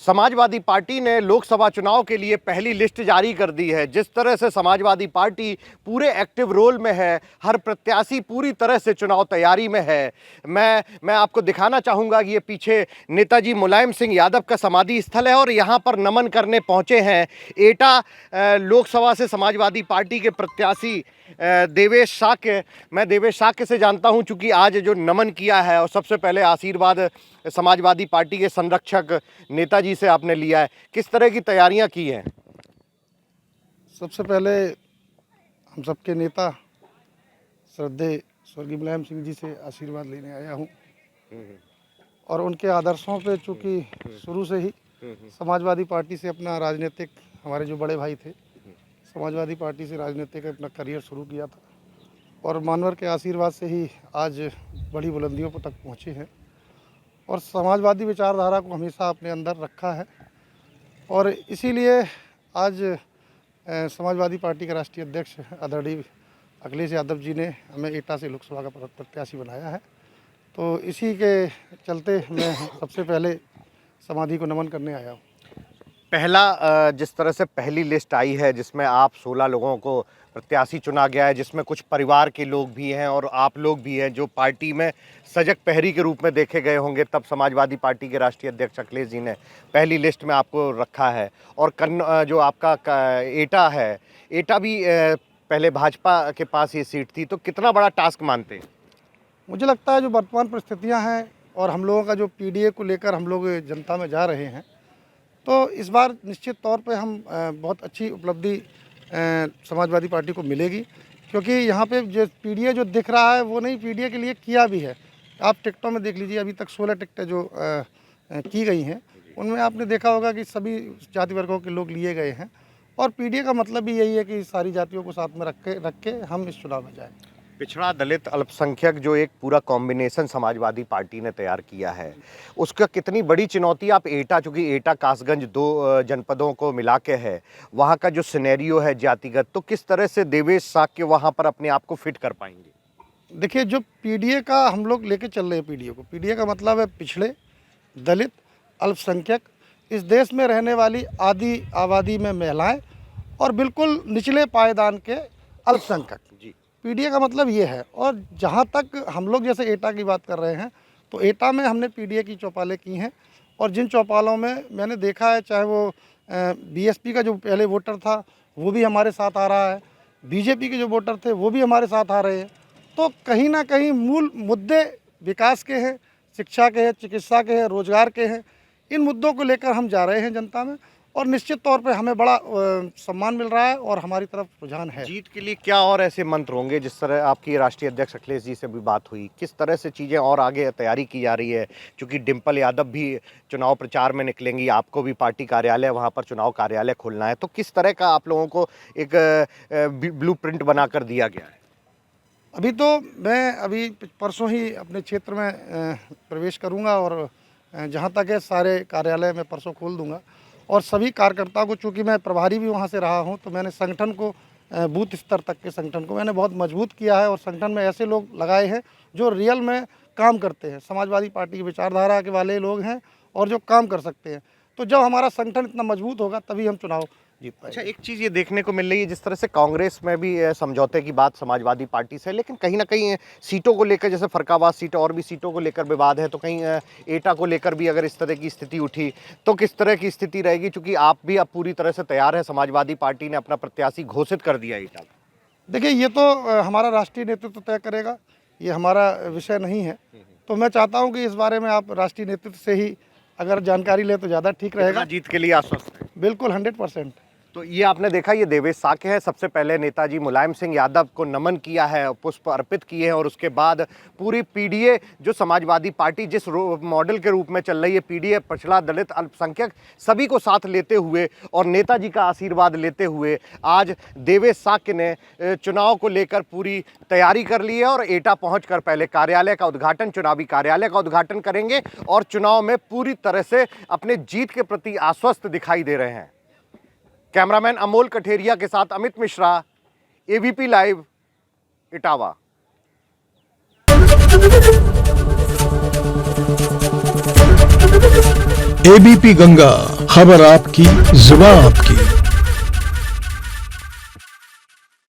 Samajwadi party ने लोकसभा चुनाव के लिए पहली लिस्ट जारी कर दी है। जिस तरह से समाजवादी पार्टी पूरे एक्टिव रोल में है, हर प्रत्याशी पूरी तरह से चुनाव तैयारी में है। मैं आपको दिखाना चाहूँगा कि ये पीछे नेताजी मुलायम सिंह यादव का समाधि स्थल है और यहाँ पर नमन करने पहुँचे हैं एटा लोकसभा से समाजवादी पार्टी के प्रत्याशी देवेश शाक्य। मैं देवेश शाक्य से जानता हूं, चूंकि आज जो नमन किया है और सबसे पहले आशीर्वाद समाजवादी पार्टी के संरक्षक नेताजी से आपने लिया है, किस तरह की तैयारियां की हैं? सबसे पहले हम सबके नेता श्रद्धेय स्वर्गीय मुलायम सिंह जी से आशीर्वाद लेने आया हूं और उनके आदर्शों पे चूँकि शुरू से ही समाजवादी पार्टी से अपना राजनीतिक, हमारे जो बड़े भाई थे, समाजवादी पार्टी से राजनीतिक अपना करियर शुरू किया था और मानवर के आशीर्वाद से ही आज बड़ी बुलंदियों पर तक पहुँचे हैं और समाजवादी विचारधारा को हमेशा अपने अंदर रखा है। और इसीलिए आज समाजवादी पार्टी के राष्ट्रीय अध्यक्ष आदरणीय अखिलेश यादव जी ने हमें एटा से लोकसभा का प्रत्याशी बनाया है। तो इसी के चलते मैं सबसे पहले समाधि को नमन करने आया हूँ। पहला जिस तरह से पहली लिस्ट आई है जिसमें आप 16 लोगों को प्रत्याशी चुना गया है, जिसमें कुछ परिवार के लोग भी हैं और आप लोग भी हैं जो पार्टी में सजग प्रहरी के रूप में देखे गए होंगे, तब समाजवादी पार्टी के राष्ट्रीय अध्यक्ष अखिलेश जी ने पहली लिस्ट में आपको रखा है। और जो आपका एटा है, एटा भी पहले भाजपा के पास ये सीट थी, तो कितना बड़ा टास्क मानते हैं? मुझे लगता है जो वर्तमान परिस्थितियाँ हैं और हम लोगों का जो पीडीए को लेकर हम लोग जनता में जा रहे हैं, तो इस बार निश्चित तौर पे हम बहुत अच्छी उपलब्धि समाजवादी पार्टी को मिलेगी, क्योंकि यहाँ पे जो पीडीए जो दिख रहा है वो नहीं, पीडीए के लिए किया भी है। आप टिकटों में देख लीजिए, अभी तक 16 टिकटें जो की गई हैं उनमें आपने देखा होगा कि सभी जाति वर्गों के लोग लिए गए हैं और पीडीए का मतलब भी यही है कि सारी जातियों को साथ में रख के हम इस चुनाव में जाएँ। पिछड़ा, दलित, अल्पसंख्यक जो एक पूरा कॉम्बिनेशन समाजवादी पार्टी ने तैयार किया है, उसका कितनी बड़ी चुनौती आप एटा, चूँकि एटा कासगंज 2 जनपदों को मिला के है, वहाँ का जो सिनेरियो है जातिगत, तो किस तरह से देवेश शाक्य वहाँ पर अपने आप को फिट कर पाएंगे? देखिए, जो पीडीए का हम लोग लेके चल रहे हैं पीडीए को, पीडीए का मतलब है पिछड़े, दलित, अल्पसंख्यक, इस देश में रहने वाली आधी आबादी में महिलाएँ और बिल्कुल निचले पायदान के अल्पसंख्यक। पीडीए का मतलब ये है। और जहाँ तक हम लोग जैसे एटा की बात कर रहे हैं, तो एटा में हमने पीडीए की चौपालें की हैं और जिन चौपालों में मैंने देखा है, चाहे वो बीएसपी का जो पहले वोटर था वो भी हमारे साथ आ रहा है, बीजेपी के जो वोटर थे वो भी हमारे साथ आ रहे हैं। तो कहीं ना कहीं मूल मुद्दे विकास के हैं, शिक्षा के हैं, चिकित्सा के हैं, रोजगार के हैं। इन मुद्दों को लेकर हम जा रहे हैं जनता में और निश्चित तौर पे हमें बड़ा सम्मान मिल रहा है और हमारी तरफ रुझान है। जीत के लिए क्या और ऐसे मंत्र होंगे? जिस तरह आपकी राष्ट्रीय अध्यक्ष अखिलेश जी से भी बात हुई, किस तरह से चीज़ें और आगे तैयारी की जा रही है? क्योंकि डिम्पल यादव भी चुनाव प्रचार में निकलेंगी, आपको भी पार्टी कार्यालय, वहाँ पर चुनाव कार्यालय खोलना है, तो किस तरह का आप लोगों को एक ब्लूप्रिंट बनाकर दिया गया है? अभी तो मैं परसों ही अपने क्षेत्र में प्रवेश करूँगा और जहाँ तक है सारे कार्यालय मैं परसों खोल दूँगा और सभी कार्यकर्ताओं को, चूँकि मैं प्रभारी भी वहाँ से रहा हूँ, तो मैंने संगठन को, बूथ स्तर तक के संगठन को मैंने बहुत मजबूत किया है और संगठन में ऐसे लोग लगाए हैं जो रियल में काम करते हैं, समाजवादी पार्टी की विचारधारा के वाले लोग हैं और जो काम कर सकते हैं। तो जब हमारा संगठन इतना मजबूत होगा तभी हम चुनाव जीत पाएंगे। अच्छा, एक चीज़ ये देखने को मिल रही है, जिस तरह से कांग्रेस में भी समझौते की बात समाजवादी पार्टी से, लेकिन कहीं ना कहीं सीटों को लेकर, जैसे फरकाबाद सीट और भी सीटों को लेकर विवाद है, तो कहीं एटा को लेकर भी अगर इस तरह की स्थिति उठी तो किस तरह की स्थिति रहेगी? क्योंकि आप भी अब पूरी तरह से तैयार है, समाजवादी पार्टी ने अपना प्रत्याशी घोषित कर दिया एटा। देखिए, ये तो हमारा राष्ट्रीय नेतृत्व तय करेगा, ये हमारा विषय नहीं है। तो मैं चाहता हूँ कि इस बारे में आप राष्ट्रीय नेतृत्व से ही अगर जानकारी ले तो ज़्यादा ठीक रहेगा। जीत के लिए आश्वस्त है? बिल्कुल, 100%। तो ये आपने देखा, ये देवेश शाक्य है। सबसे पहले नेताजी मुलायम सिंह यादव को नमन किया है, पुष्प अर्पित किए हैं और उसके बाद पूरी पीडीए जो समाजवादी पार्टी जिस मॉडल के रूप में चल रही है, पीडीए पिछड़ा, दलित, अल्पसंख्यक, सभी को साथ लेते हुए और नेताजी का आशीर्वाद लेते हुए आज देवेश शाक्य ने चुनाव को लेकर पूरी तैयारी कर ली है और एटा पहुँच पहले कार्यालय का उद्घाटन, चुनावी कार्यालय का उद्घाटन करेंगे और चुनाव में पूरी तरह से अपने जीत के प्रति आश्वस्त दिखाई दे रहे हैं। कैमरामैन अमोल कठेरिया के साथ Amit Mishra, ABP live, Etawah. ABP Ganga. खबर आपकी, जुबान आपकी।